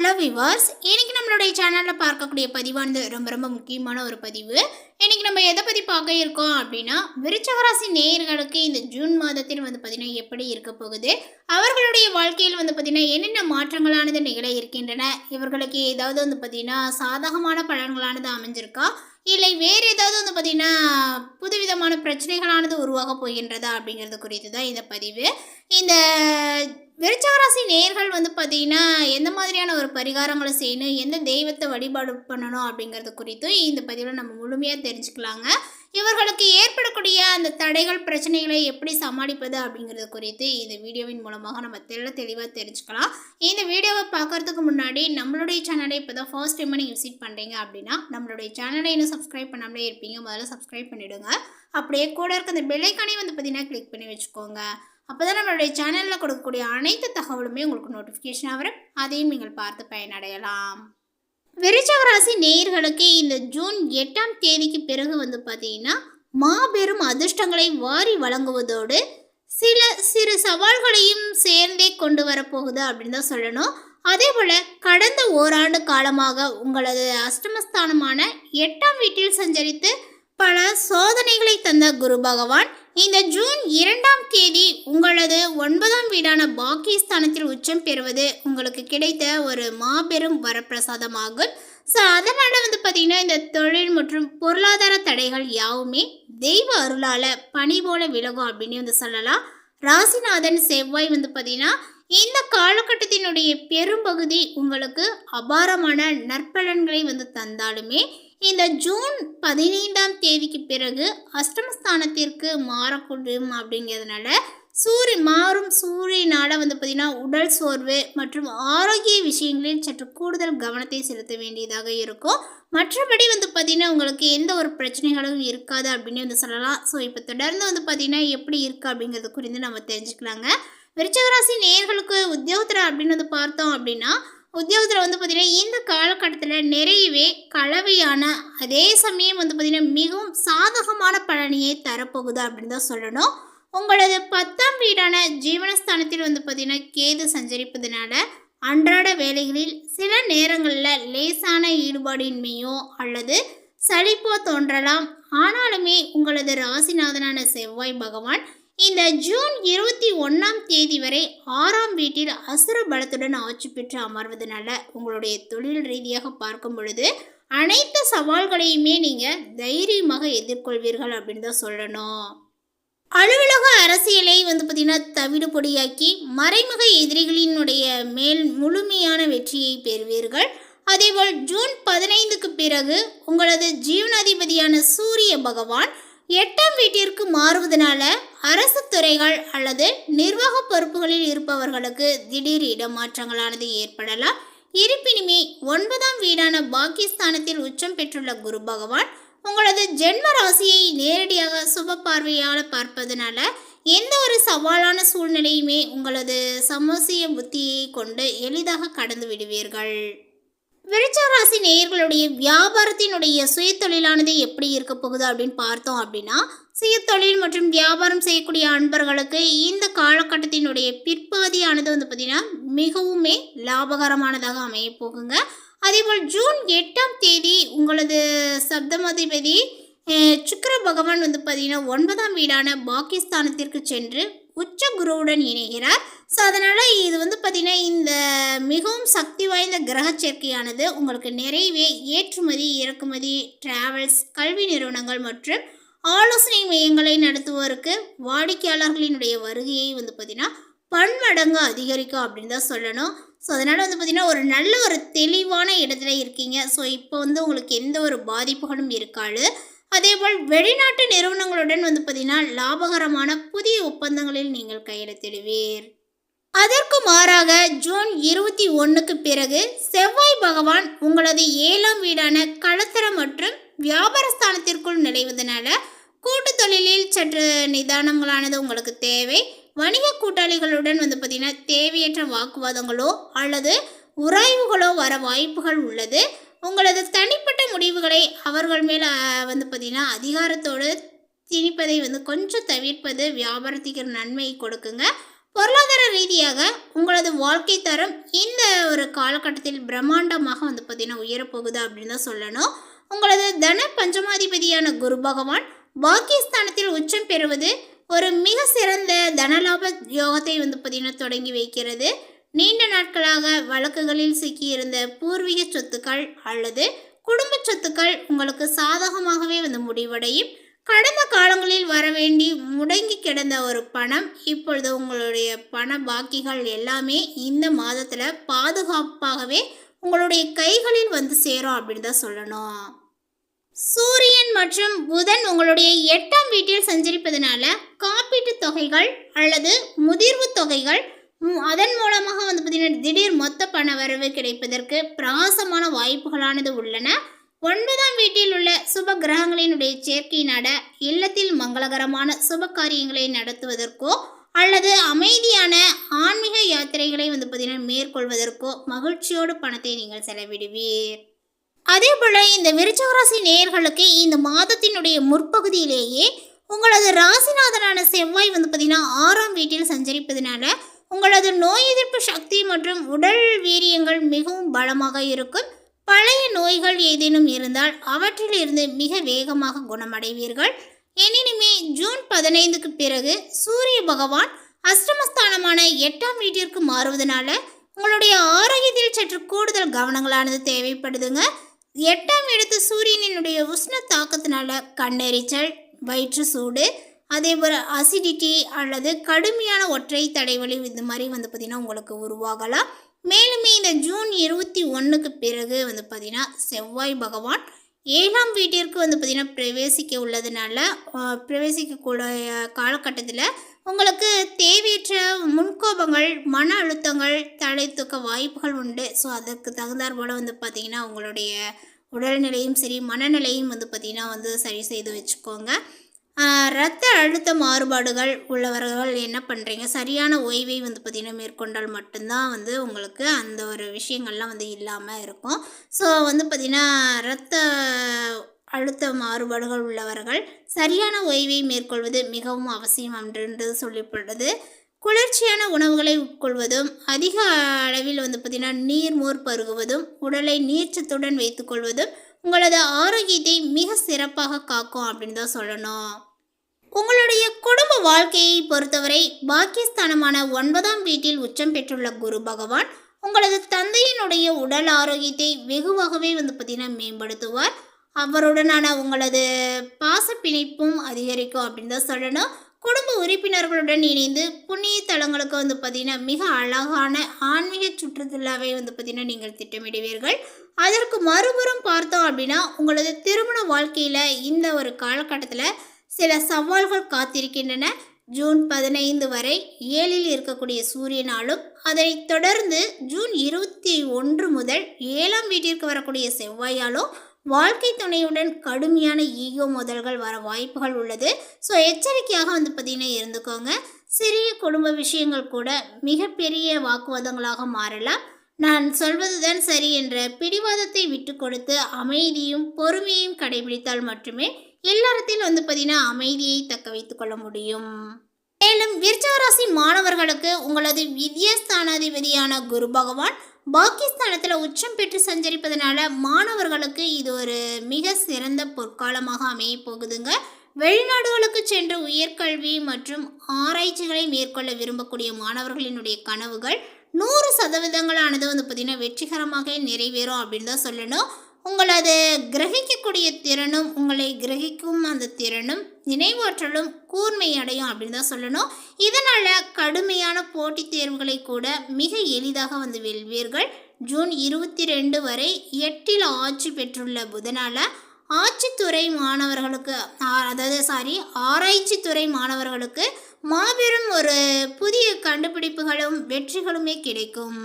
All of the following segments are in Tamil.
ஹலோ விவர்ஸ், இன்னைக்கு நம்மளுடைய சேனலில் பார்க்கக்கூடிய பதிவானது ரொம்ப ரொம்ப முக்கியமான ஒரு பதிவு. இன்னைக்கு நம்ம எதை பற்றி பார்க்க இருக்கோம் அப்படின்னா, விருச்சகராசி நேயர்களுக்கு இந்த ஜூன் மாதத்தில் பார்த்தீங்கன்னா எப்படி இருக்க போகுது, அவர்களுடைய வாழ்க்கையில் பார்த்தீங்கன்னா என்னென்ன மாற்றங்களானது நிகழ இருக்கின்றன, இவர்களுக்கு ஏதாவது பார்த்தீங்கன்னா சாதகமான பலன்களானது அமைஞ்சிருக்கா, இல்லை வேறு ஏதாவது பார்த்தீங்கன்னா புதுவிதமான பிரச்சனைகளானது உருவாக போகின்றதா அப்படிங்கிறது குறித்து தான் இந்த பதிவு. இந்த விருச்சகராசி நேயர்கள் பார்த்தீங்கன்னா எந்த மாதிரியான ஒரு பரிகாரங்களை செய்யணும், எந்த தெய்வத்தை வழிபாடு பண்ணணும் அப்படிங்கிறது குறித்து இந்த பதிவில் நம்ம முழுமையாக தெரிஞ்சுக்கலாங்க. இவர்களுக்கு ஏற்படக்கூடிய அந்த தடைகள் பிரச்சனைகளை எப்படி சமாளிப்பது அப்படிங்கிறது குறித்து இந்த வீடியோவின் மூலமாக நம்ம தெளிவாக தெரிஞ்சுக்கலாம். இந்த வீடியோவை பார்க்கறதுக்கு முன்னாடி நம்மளுடைய சேனலை இப்போ தான் ஃபர்ஸ்ட் டைம் நீங்கள் விசிட் பண்ணுறீங்க அப்படின்னா நம்மளுடைய சேனலை இன்னும் சப்ஸ்கிரைப் பண்ணாமலே இருப்பீங்க, முதல்ல சப்ஸ்கிரைப் பண்ணிவிடுங்க. அப்படியே கூட இருக்க அந்த பெல்லைக்கானே பார்த்தீங்கன்னா கிளிக் பண்ணி வச்சுக்கோங்க. அப்போ தான் நம்மளுடைய சேனலில் கொடுக்கக்கூடிய அனைத்து தகவலுமே உங்களுக்கு நோட்டிஃபிகேஷனாக வரும், அதையும் நீங்கள் பார்த்து பயனடையலாம். விருச்சகராசி நேயர்களுக்கு இந்த ஜூன் 8ஆம் தேதிக்கு பிறகு பார்த்தீங்கன்னா மாபெரும் அதிர்ஷ்டங்களை வாரி வழங்குவதோடு சில சிறு சவால்களையும் சேர்ந்தே கொண்டு வரப்போகுது அப்படின்னு தான் சொல்லணும். அதே போல் கடந்த ஓராண்டு காலமாக உங்களது அஷ்டமஸ்தானமான 8ஆம் வீட்டில் சஞ்சரித்து பல சோதனைகளை தந்த குரு பகவான் இந்த ஜூன் 2ஆம் தேதி உங்களது 9ஆம் வீடான பாக்கியஸ்தானத்தில் உச்சம் பெறுவது உங்களுக்கு கிடைத்த ஒரு மாபெரும் வரப்பிரசாதமாகும். ஸோ அதனால் பார்த்தீங்கன்னா இந்த தொழில் மற்றும் பொருளாதார தடைகள் யாவுமே தெய்வ அருளால் பனி போல விலகும் அப்படின்னு சொல்லலாம். ராசிநாதன் செவ்வாய் பார்த்தீங்கன்னா இந்த காலகட்டத்தினுடைய பெரும்பகுதி உங்களுக்கு அபாரமான நற்பலன்களை தந்தாலுமே இந்த ஜூன் 15ஆம் தேதிக்கு பிறகு அஷ்டமஸ்தானத்திற்கு மாறக்கூடும் அப்படிங்கிறதுனால சூரியனால் பார்த்தீங்கன்னா உடல் சோர்வு மற்றும் ஆரோக்கிய விஷயங்களில் சற்று கூடுதல் கவனத்தை செலுத்த வேண்டியதாக இருக்கும். மற்றபடி பார்த்தீங்கன்னா உங்களுக்கு எந்த ஒரு பிரச்சனைகளும் இருக்காது அப்படின்னு சொல்லலாம். ஸோ இப்போ தொடர்ந்து பார்த்தீங்கன்னா எப்படி இருக்குது அப்படிங்கிறது குறித்து நம்ம தெரிஞ்சுக்கலாங்க. விருச்சகராசி நேயர்களுக்கு உத்தியோகத்தில் அப்படின்னு பார்த்தோம் அப்படின்னா, உத்தியோகத்தில் பார்த்தீங்கன்னா இந்த காலகட்டத்தில் நிறையவே கலவையான அதே சமயம் பார்த்தீங்கன்னா மிகவும் சாதகமான பலனையே தரப்போகுது அப்படின்னு தான் சொல்லணும். உங்களது 10ஆம் வீடான ஜீவனஸ்தானத்தில் பார்த்தீங்கன்னா கேது சஞ்சரிப்பதனால அன்றாட வேலைகளில் சில நேரங்களில் லேசான ஈடுபாடின்மையோ அல்லது சலிப்போ தோன்றலாம். ஆனாலுமே உங்களது ராசிநாதனான செவ்வாய் பகவான் இந்த ஜூன் 21ஆம் தேதி வரை 6ஆம் வீட்டில் அசுர பலத்துடன் ஆட்சி பெற்று அமர்வதனால உங்களுடைய தொழில் ரீதியாக பார்க்கும் பொழுது அனைத்து சவால்களையுமே நீங்கள் தைரியமாக எதிர்கொள்வீர்கள் அப்படின்னு தான் சொல்லணும். அலுவலக அரசியலை பார்த்தீங்கன்னா தவிடு பொடியாக்கி மறைமுக எதிரிகளினுடைய மேல் முழுமையான வெற்றியை பெறுவீர்கள். அதேபோல் ஜூன் 15க்கு பிறகு உங்களது ஜீவனாதிபதியான சூரிய பகவான் 8ஆம் வீட்டிற்கு மாறுவதனால அரசு துறைகள் அல்லது நிர்வாக பொறுப்புகளில் இருப்பவர்களுக்கு திடீர் இடமாற்றங்களானது ஏற்படலாம். இருப்பினுமே 9ஆம் வீடான பாக்கியஸ்தானத்தில் உச்சம் பெற்றுள்ள குரு பகவான் உங்களது ஜென்ம ராசியை நேரடியாக சுப பார்வையால் பார்ப்பதனால எந்த ஒரு சவாலான சூழ்நிலையுமே உங்களது சமோசிய புத்தியை கொண்டு எளிதாக கடந்து விடுவீர்கள். விருச்சகராசி நேயர்களுடைய வியாபாரத்தினுடைய சுயதொழிலானது எப்படி இருக்க போகுது அப்படின்னு பார்த்தோம் அப்படின்னா, சுயதொழில் மற்றும் வியாபாரம் செய்யக்கூடிய அன்பர்களுக்கு இந்த காலகட்டத்தினுடைய பிற்பாதியானது பார்த்தீங்கன்னா மிகவுமே லாபகரமானதாக அமைய போகுங்க. அதேபோல் ஜூன் 8ஆம் தேதி உங்களது சப்தமாதிபதி சுக்கிர பகவான் பார்த்தீங்கன்னா 9ஆம் வீடான பாக்கியஸ்தானத்திற்கு சென்று உச்ச குருவுடன் இணைகிறார். ஸோ அதனால் இது பார்த்தீங்கன்னா இந்த மிகவும் சக்தி வாய்ந்த கிரக சேர்க்கையானது உங்களுக்கு நிறையவே ஏற்றுமதி இறக்குமதி டிராவல்ஸ் கல்வி நிறுவனங்கள் மற்றும் ஆலோசனை மையங்களை நடத்துவோருக்கு வாடிக்கையாளர்களினுடைய வருகையை பார்த்தீங்கன்னா பன்மடங்கு அதிகரிக்கும் அப்படின்னு தான் சொல்லணும். ஸோ அதனால் பார்த்தீங்கன்னா ஒரு நல்ல ஒரு தெளிவான இடத்துல இருக்கீங்க. ஸோ இப்போ உங்களுக்கு எந்த ஒரு பாதிப்புகளும் இருக்காது. அதேபோல் வெளிநாட்டு நிறுவனங்களுடன் பார்த்தீங்கன்னா லாபகரமான புதிய ஒப்பந்தங்களில் நீங்கள் கையெழுத்திடுவீர். அதற்கு மாறாக ஜூன் 21க்கு பிறகு செவ்வாய் பகவான் உங்களது 7ஆம் வீடான களத்திர மற்றும் வியாபாரஸ்தானத்திற்குள் நுழைவதனால கூட்டு தொழிலில் சற்று நிதானங்களானது உங்களுக்கு தேவை. வணிக கூட்டாளிகளுடன் பார்த்தீங்கன்னா தேவையற்ற வாக்குவாதங்களோ அல்லது உராய்வுகளோ வர வாய்ப்புகள் உள்ளது. உங்களது தனிப்பட்ட முடிவுகளை அவர்கள் மேல் பார்த்தீங்கன்னா அதிகாரத்தோடு திணிப்பதை கொஞ்சம் தவிர்ப்பது வியாபாரத்துக்கு நன்மையை கொடுக்குங்க. பொருளாதார ரீதியாக உங்களது வாழ்க்கை தரம் இந்த ஒரு காலகட்டத்தில் பிரம்மாண்டமாக வந்து பார்த்தீங்கன்னா உயரப்போகுது அப்படின்னு தான் சொல்லணும். உங்களது தன பஞ்சமாதிபதியான குரு பகவான் பாக்கியஸ்தானத்தில் உச்சம் பெறுவது ஒரு மிக சிறந்த தனலாப யோகத்தை வந்து பார்த்தீங்கன்னா தொடங்கி வைக்கிறது. நீண்ட நாட்களாக வழக்குகளில் சிக்கியிருந்த பூர்வீக சொத்துக்கள் அல்லது குடும்ப சொத்துக்கள் உங்களுக்கு சாதகமாகவே வந்து முடிவடையும். கடந்த காலங்களில் வரவேண்டி முடங்கி கிடந்த ஒரு பணம் இப்பொழுது உங்களுடைய பண பாக்கிகள் எல்லாமே இந்த மாதத்தில் பாதுகாப்பாகவே உங்களுடைய கைகளில் வந்து சேரும் அப்படின்னு தான் சொல்லணும். சூரியன் மற்றும் புதன் உங்களுடைய 8ஆம் வீட்டில் சஞ்சரிப்பதனால காப்பீட்டு தொகைகள் அல்லது முதிர்வு தொகைகள் அதன் மூலமாக வந்து பார்த்தீங்கன்னா திடீர் மொத்த பண வரவு கிடைப்பதற்கு பிரகாசமான வாய்ப்புகளானது உள்ளன. 9ஆம் வீட்டில் உள்ள சுப கிரகங்களினுடைய சேர்க்கையினால இல்லத்தில் மங்களகரமான சுப காரியங்களை நடத்துவதற்கோ அல்லது அமைதியான ஆன்மீக யாத்திரைகளை வந்து பார்த்தீங்கன்னா மேற்கொள்வதற்கோ மகிழ்ச்சியோடு பணத்தை நீங்கள் செலவிடுவீர். அதே போல் இந்த விருச்சிக ராசி நேயர்களுக்கு இந்த மாதத்தினுடைய முற்பகுதியிலேயே உங்களது ராசிநாதனான செவ்வாய் வந்து பார்த்தீங்கன்னா 6ஆம் வீட்டில் சஞ்சரிப்பதனால உங்களது நோய் எதிர்ப்பு சக்தி மற்றும் உடல் வீரியங்கள் மிகவும் பலமாக இருக்கும். பழைய நோய்கள் ஏதேனும் இருந்தால் அவற்றிலிருந்து மிக வேகமாக குணமடைவீர்கள். எனினுமே ஜூன் 15க்கு பிறகு சூரிய பகவான் அஷ்டமஸ்தானமான 8ஆம் வீட்டிற்கு மாறுவதனால உங்களுடைய ஆரோக்கியத்தில் சற்று கூடுதல் கவனங்களானது தேவைப்படுதுங்க. 8ஆம் இடத்து சூரியனினுடைய உஷ்ண தாக்கத்தினால கண்ணெரிச்சல், வயிற்று சூடு, அதே போல் அசிடிட்டி அல்லது கடுமையான ஒற்றை தலைவலி இந்த மாதிரி வந்து பார்த்திங்கன்னா உங்களுக்கு உருவாகலாம். மேலுமே இந்த ஜூன் 21க்கு பிறகு வந்து பார்த்திங்கன்னா செவ்வாய் பகவான் 7ஆம் வீட்டிற்கு வந்து பார்த்திங்கன்னா பிரவேசிக்கக்கூடிய காலகட்டத்தில் உங்களுக்கு தேவையற்ற முன்கோபங்கள், மன அழுத்தங்கள் தலை தூக்க வாய்ப்புகள் உண்டு. ஸோ அதுக்கு தகுந்தாற் போல் வந்து பார்த்திங்கன்னா உங்களுடைய உடல்நிலையும் சரி மனநிலையும் வந்து பார்த்திங்கன்னா வந்து சரி செய்து வச்சுக்கோங்க. இரத்த அழுத்த மாறுபாடுகள் உள்ளவர்கள் என்ன பண்ணுறீங்க, சரியான ஓய்வை வந்து பார்த்திங்கன்னா மேற்கொண்டால் மட்டும்தான் வந்து உங்களுக்கு அந்த ஒரு விஷயங்கள்லாம் வந்து இல்லாமல் இருக்கும். ஸோ வந்து பார்த்திங்கன்னா இரத்த அழுத்த மாறுபாடுகள் உள்ளவர்கள் சரியான ஓய்வை மேற்கொள்வது மிகவும் அவசியம் என்று சொல்லப்படுது. குளிர்ச்சியான உணவுகளை உட்கொள்வதும் அதிக அளவில் வந்து பார்த்திங்கன்னா நீர்மோர் பருகுவதும் உடலை நீர்ச்சத்துடன் வைத்துக்கொள்வதும் உங்களது ஆரோக்கியத்தை மிக சிறப்பாக காக்கும் அப்படின்னு தான் சொல்லணும். உங்களுடைய குடும்ப வாழ்க்கையை பொறுத்தவரை பாக்கியஸ்தானமான 9ஆம் வீட்டில் உச்சம் பெற்றுள்ள குரு பகவான் உங்களது தந்தையினுடைய உடல் ஆரோக்கியத்தை வெகுவாகவே வந்து பார்த்திங்கன்னா மேம்படுத்துவார். அவருடனான உங்களது பாச பிணைப்பும் அதிகரிக்கும் அப்படின்னு தான் சொல்லணும். குடும்ப உறுப்பினர்களுடன் இணைந்து புண்ணிய தலங்களுக்கு வந்து பார்த்திங்கன்னா மிக அழகான ஆன்மீக சுற்றுலாவை வந்து பார்த்திங்கன்னா நீங்கள் திட்டமிடுவீர்கள். அதற்கு மறுபுறம் பார்த்தோம் அப்படின்னா உங்களது திருமண வாழ்க்கையில் இந்த ஒரு காலகட்டத்தில் சில சவால்கள் காத்திருக்கின்றன. ஜூன் 15 வரை 7இல் இருக்கக்கூடிய சூரியனாலும் அதனைத் தொடர்ந்து ஜூன் 21 முதல் 7ஆம் வீட்டிற்கு வரக்கூடிய செவ்வாயாலும் வாழ்க்கை துணையுடன் கடுமையான ஈகோ மோதல்கள் வர வாய்ப்புகள் உள்ளது. ஸோ எச்சரிக்கையாக வந்து பார்த்திங்கன்னா இருந்துக்கோங்க. சிறிய குடும்ப விஷயங்கள் கூட மிகப்பெரிய வாக்குவாதங்களாக மாறலாம். நான் சொல்வதுதான் சரி என்ற பிடிவாதத்தை விட்டு கொடுத்து அமைதியும் பொறுமையும் கடைபிடித்தால் மட்டுமே எல்லாரத்திலும் வந்து பார்த்திங்கன்னா அமைதியை தக்க வைத்து கொள்ள முடியும். மேலும் விருச்சிக ராசி மாணவர்களுக்கு உங்களது வித்யாஸ்தானாதிபதியான குரு பகவான் பாக்கியஸ்தானத்தில் உச்சம் பெற்று சஞ்சரிப்பதனால மாணவர்களுக்கு இது ஒரு மிக சிறந்த பொற்காலமாக அமைய போகுதுங்க. வெளிநாடுகளுக்கு சென்று உயர்கல்வி மற்றும் ஆராய்ச்சிகளை மேற்கொள்ள விரும்பக்கூடிய மாணவர்களினுடைய கனவுகள் 100% வந்து பார்த்திங்கன்னா வெற்றிகரமாக நிறைவேறும் அப்படின்னு தான் சொல்லணும். உங்களது கிரகிக்கக்கூடிய திறனும் உங்களை கிரகிக்கும் அந்த திறனும் நினைவாற்றலும் கூர்மை அடையும் அப்படின்னு தான் சொல்லணும். இதனால் கடுமையான போட்டித் தேர்வுகளை கூட மிக எளிதாக வந்து வெல்வீர்கள். ஜூன் 22 வரை 8இல் ஆட்சி பெற்றுள்ள புதனால் ஆட்சித்துறை மாணவர்களுக்கு ஆராய்ச்சித்துறை மாணவர்களுக்கு மாபெரும் ஒரு புதிய கண்டுபிடிப்புகளும் வெற்றிகளுமே கிடைக்கும்.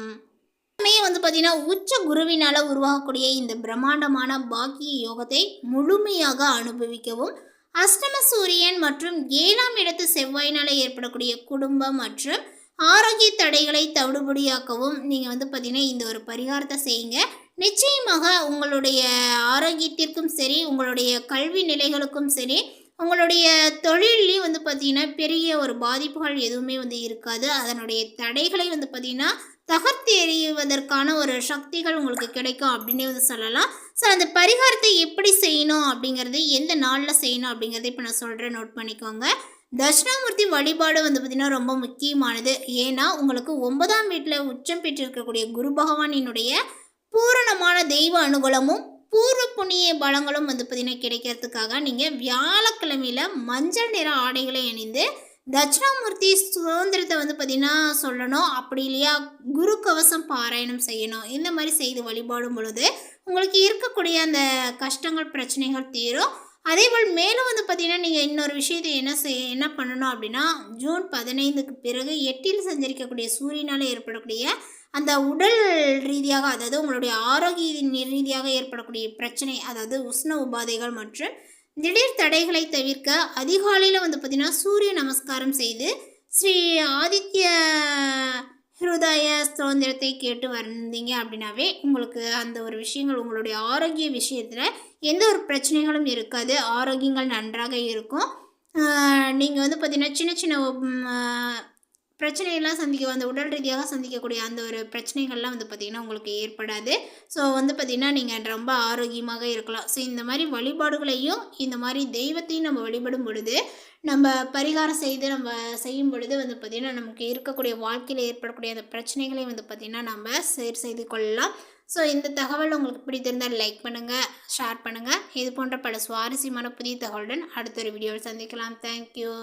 வந்து பார்த்தீங்கன்னா உச்ச குருவினால் உருவாகக்கூடிய இந்த பிரம்மாண்டமான பாக்கிய யோகத்தை முழுமையாக அனுபவிக்கவும் அஷ்டம சூரியன் மற்றும் 7ஆம் இடத்து செவ்வாயினால் ஏற்படக்கூடிய குடும்பம் மற்றும் ஆரோக்கிய தடைகளை தவிடுபடியாக்கவும் நீங்கள் வந்து பார்த்தீங்கன்னா இந்த ஒரு பரிகாரத்தை செய்யுங்க. நிச்சயமாக உங்களுடைய ஆரோக்கியத்திற்கும் சரி உங்களுடைய கல்வி நிலைகளுக்கும் சரி உங்களுடைய தொழில்லையும் வந்து பார்த்திங்கன்னா பெரிய ஒரு பாதிப்புகள் எதுவுமே வந்து இருக்காது. அதனுடைய தடைகளை வந்து பார்த்திங்கன்னா தகர்த்து எறிவதற்கான ஒரு சக்திகள் உங்களுக்கு கிடைக்கும் அப்படின்னே வந்து சொல்லலாம். ஸோ அந்த பரிகாரத்தை எப்படி செய்யணும் அப்படிங்கிறது, எந்த நாளில் செய்யணும் அப்படிங்கிறத இப்போ நான் சொல்கிறேன், நோட் பண்ணிக்கோங்க. தட்சிணாமூர்த்தி வழிபாடு வந்து பார்த்திங்கன்னா ரொம்ப முக்கியமானது. ஏன்னா உங்களுக்கு 9ஆம் வீட்டில் உச்சம் பெற்றிருக்கக்கூடிய குரு பகவானினுடைய பூரணமான தெய்வ அனுகூலமும் பூர்வ புண்ணிய பலங்களும் வந்து பார்த்திங்கன்னா கிடைக்கிறதுக்காக நீங்கள் வியாழக்கிழமையில் மஞ்சள் நிற ஆடைகளை அணிந்து தட்சிணாமூர்த்தி சுதந்திரத்தை வந்து பார்த்திங்கன்னா சொல்லணும். அப்படி இல்லையா குரு கவசம் பாராயணம் செய்யணும். இந்த மாதிரி செய்து வழிபாடும் பொழுது உங்களுக்கு இருக்கக்கூடிய அந்த கஷ்டங்கள் பிரச்சனைகள் தீரும். அதேபோல் மேலும் வந்து பார்த்திங்கன்னா நீங்கள் இன்னொரு விஷயத்தை என்ன பண்ணணும் அப்படின்னா, ஜூன் 15க்கு பிறகு 8இல் சஞ்சரிக்கக்கூடிய சூரியனால் ஏற்படக்கூடிய அந்த உடல் ரீதியாக, அதாவது உங்களுடைய ஆரோக்கிய ரீதியாக ஏற்படக்கூடிய பிரச்சனை, அதாவது உஷ்ண உபாதைகள் மற்றும் திடீர் தடைகளை தவிர்க்க அதிகாலையில் வந்து பார்த்திங்கன்னா சூரிய நமஸ்காரம் செய்து ஸ்ரீ ஆதித்ய ஹிருதய ஸ்தோத்திரத்தை கேட்டு வந்தீங்க அப்படின்னாவே உங்களுக்கு அந்த ஒரு விஷயங்கள், உங்களுடைய ஆரோக்கிய விஷயத்தில் எந்த ஒரு பிரச்சனைகளும் இருக்காது. ஆரோக்கியங்கள் நன்றாக இருக்கும். நீங்கள் வந்து பார்த்திங்கன்னா சின்ன சின்ன பிரச்சனையெல்லாம் அந்த உடல் ரீதியாக சந்திக்கக்கூடிய அந்த ஒரு பிரச்சனைகள்லாம் வந்து பார்த்திங்கன்னா உங்களுக்கு ஏற்படாது. ஸோ வந்து பார்த்திங்கன்னா நீங்கள் ரொம்ப ஆரோக்கியமாக இருக்கலாம். ஸோ இந்த மாதிரி வழிபாடுகளையும் இந்த மாதிரி தெய்வத்தையும் நம்ம வழிபடும் பொழுது, நம்ம பரிகாரம் செய்து நம்ம செய்யும் பொழுது வந்து பார்த்திங்கன்னா நமக்கு இருக்கக்கூடிய வாழ்க்கையில் ஏற்படக்கூடிய அந்த பிரச்சனைகளை வந்து பார்த்திங்கன்னா நம்ம சரி செய்து கொள்ளலாம். ஸோ இந்த தகவல் உங்களுக்கு பிடித்திருந்தால் லைக் பண்ணுங்கள், ஷேர் பண்ணுங்கள். இது போன்ற பல சுவாரஸ்யமான புதிய தகவலுடன் அடுத்த ஒரு வீடியோவில் சந்திக்கலாம். தேங்க்யூ.